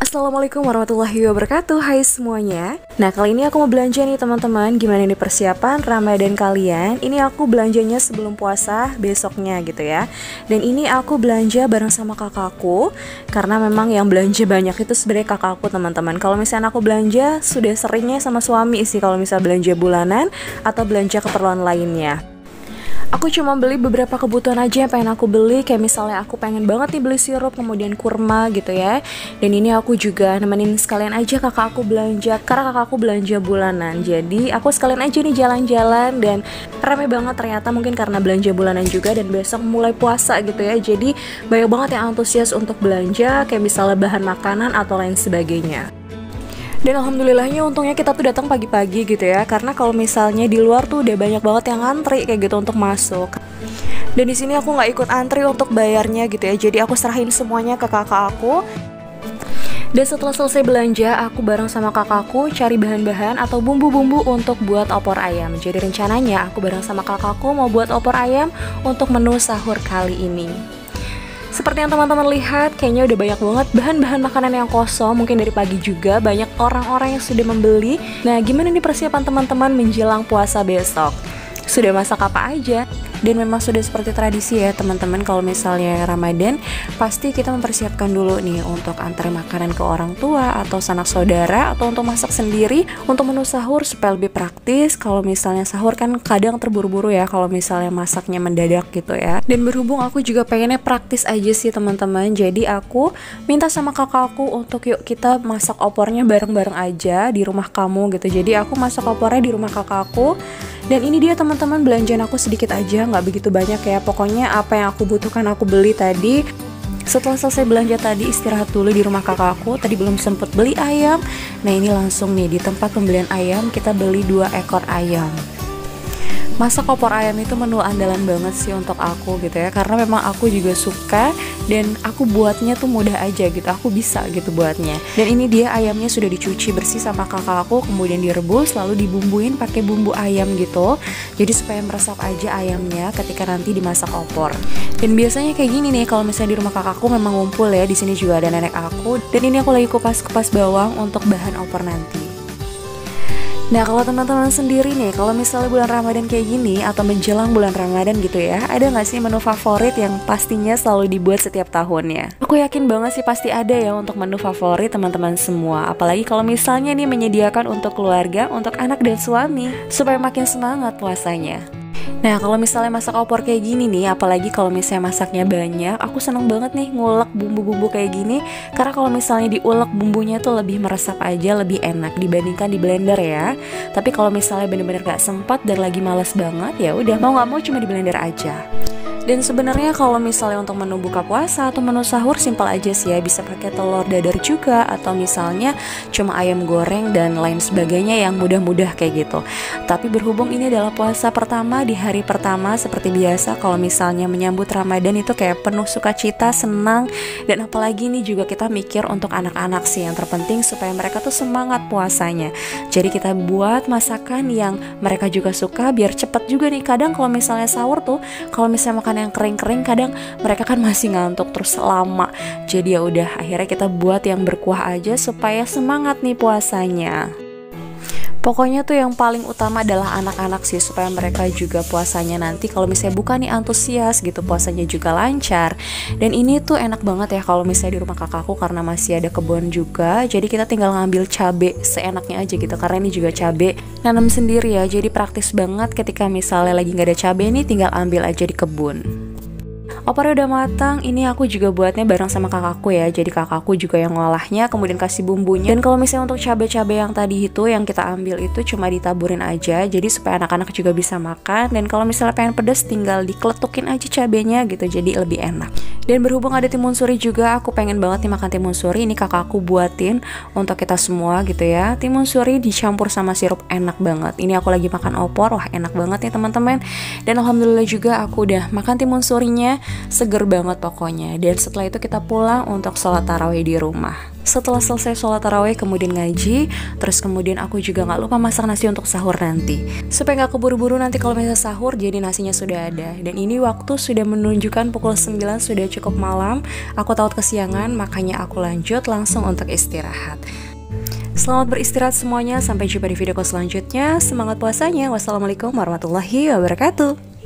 Assalamualaikum warahmatullahi wabarakatuh. Hai semuanya. Nah, kali ini aku mau belanja nih teman-teman. Gimana nih persiapan Ramadan kalian? Ini aku belanjanya sebelum puasa besoknya gitu ya. Dan ini aku belanja bareng sama kakakku, karena memang yang belanja banyak itu sebenarnya kakakku teman-teman. Kalau misalnya aku belanja sudah seringnya sama suami sih, kalau misalnya belanja bulanan atau belanja keperluan lainnya. Aku cuma beli beberapa kebutuhan aja yang pengen aku beli. Kayak misalnya aku pengen banget nih beli sirup, kemudian kurma gitu ya. Dan ini aku juga nemenin sekalian aja kakak aku belanja, karena kakak aku belanja bulanan. Jadi aku sekalian aja nih jalan-jalan. Dan rame banget ternyata, mungkin karena belanja bulanan juga. Dan besok mulai puasa gitu ya. Jadi banyak banget yang antusias untuk belanja, kayak misalnya bahan makanan atau lain sebagainya. Dan alhamdulillahnya untungnya kita tuh datang pagi-pagi gitu ya, karena kalau misalnya di luar tuh udah banyak banget yang ngantri kayak gitu untuk masuk. Dan di sini aku nggak ikut antri untuk bayarnya gitu ya, jadi aku serahin semuanya ke kakak aku. Dan setelah selesai belanja, aku bareng sama kakakku cari bahan-bahan atau bumbu-bumbu untuk buat opor ayam. Jadi rencananya aku bareng sama kakakku mau buat opor ayam untuk menu sahur kali ini. Seperti yang teman-teman lihat, kayaknya udah banyak banget bahan-bahan makanan yang kosong. Mungkin dari pagi juga banyak orang-orang yang sudah membeli. Nah, gimana nih persiapan teman-teman menjelang puasa besok? Sudah masak apa aja? Dan memang sudah seperti tradisi ya teman-teman, kalau misalnya Ramadan pasti kita mempersiapkan dulu nih untuk antar makanan ke orang tua atau sanak saudara, atau untuk masak sendiri untuk menu sahur supaya lebih praktis. Kalau misalnya sahur kan kadang terburu-buru ya kalau misalnya masaknya mendadak gitu ya. Dan berhubung aku juga pengennya praktis aja sih teman-teman, jadi aku minta sama kakakku untuk yuk kita masak opornya bareng-bareng aja di rumah kamu gitu. Jadi aku masak opornya di rumah kakakku. Dan ini dia teman-teman, belanjaan aku sedikit aja, nggak begitu banyak ya. Pokoknya apa yang aku butuhkan aku beli tadi. Setelah selesai belanja tadi, istirahat dulu di rumah kakakku. Tadi belum sempet beli ayam. Nah ini langsung nih di tempat pembelian ayam kita beli 2 ekor ayam. Masak opor ayam itu menu andalan banget sih untuk aku gitu ya, karena memang aku juga suka dan aku buatnya tuh mudah aja gitu, aku bisa gitu buatnya. Dan ini dia ayamnya sudah dicuci bersih sama kakak aku, kemudian direbus lalu dibumbuin pakai bumbu ayam gitu. Jadi supaya meresap aja ayamnya ketika nanti dimasak opor. Dan biasanya kayak gini nih kalau misalnya di rumah kakakku memang ngumpul ya. Di sini juga ada nenek aku. Dan ini aku lagi kupas-kupas bawang untuk bahan opor nanti. Nah kalau teman-teman sendiri nih, kalau misalnya bulan Ramadan kayak gini atau menjelang bulan Ramadan gitu ya, ada gak sih menu favorit yang pastinya selalu dibuat setiap tahunnya? Aku yakin banget sih pasti ada ya untuk menu favorit teman-teman semua. Apalagi kalau misalnya nih menyediakan untuk keluarga, untuk anak dan suami, supaya makin semangat puasanya. Nah kalau misalnya masak opor kayak gini nih, apalagi kalau misalnya masaknya banyak, aku seneng banget nih ngulek bumbu-bumbu kayak gini. Karena kalau misalnya diulek bumbunya tuh lebih meresap aja, lebih enak dibandingkan di blender ya. Tapi kalau misalnya bener-bener gak sempat dan lagi males banget, ya udah mau gak mau cuma di blender aja. Dan sebenarnya kalau misalnya untuk menu buka puasa atau menu sahur simpel aja sih ya, bisa pakai telur dadar juga, atau misalnya cuma ayam goreng dan lain sebagainya yang mudah-mudah kayak gitu. Tapi berhubung ini adalah puasa pertama di hari pertama, seperti biasa kalau misalnya menyambut Ramadan itu kayak penuh sukacita, senang. Dan apalagi ini juga kita mikir untuk anak-anak sih yang terpenting supaya mereka tuh semangat puasanya. Jadi kita buat masakan yang mereka juga suka biar cepet juga nih. Kadang kalau misalnya sahur tuh, kalau misalnya makan yang kering-kering kadang mereka kan masih ngantuk terus lama. Jadi ya udah akhirnya kita buat yang berkuah aja supaya semangat nih puasanya. Pokoknya tuh yang paling utama adalah anak-anak sih, supaya mereka juga puasanya nanti kalau misalnya bukan nih antusias gitu, puasanya juga lancar. Dan ini tuh enak banget ya kalau misalnya di rumah kakakku karena masih ada kebun juga. Jadi kita tinggal ngambil cabe seenaknya aja gitu, karena ini juga cabe nanam sendiri ya. Jadi praktis banget ketika misalnya lagi nggak ada cabe nih, tinggal ambil aja di kebun. Opornya udah matang, ini aku juga buatnya bareng sama kakakku ya. Jadi kakakku juga yang ngolahnya, kemudian kasih bumbunya. Dan kalau misalnya untuk cabai-cabai yang tadi itu yang kita ambil itu cuma ditaburin aja, jadi supaya anak-anak juga bisa makan. Dan kalau misalnya pengen pedas tinggal dikeletukin aja cabenya gitu, jadi lebih enak. Dan berhubung ada timun suri juga, aku pengen banget nih makan timun suri. Ini kakakku buatin untuk kita semua gitu ya. Timun suri dicampur sama sirup, enak banget. Ini aku lagi makan opor, wah enak banget nih teman-teman. Dan alhamdulillah juga aku udah makan timun surinya, seger banget pokoknya. Dan setelah itu kita pulang untuk sholat tarawih di rumah. Setelah selesai sholat tarawih kemudian ngaji, terus kemudian aku juga gak lupa masak nasi untuk sahur nanti, supaya gak keburu-buru nanti kalau misalnya sahur jadi nasinya sudah ada. Dan ini waktu sudah menunjukkan pukul 9, sudah cukup malam. Aku takut kesiangan, makanya aku lanjut langsung untuk istirahat. Selamat beristirahat semuanya, sampai jumpa di videoku selanjutnya. Semangat puasanya. Wassalamualaikum warahmatullahi wabarakatuh.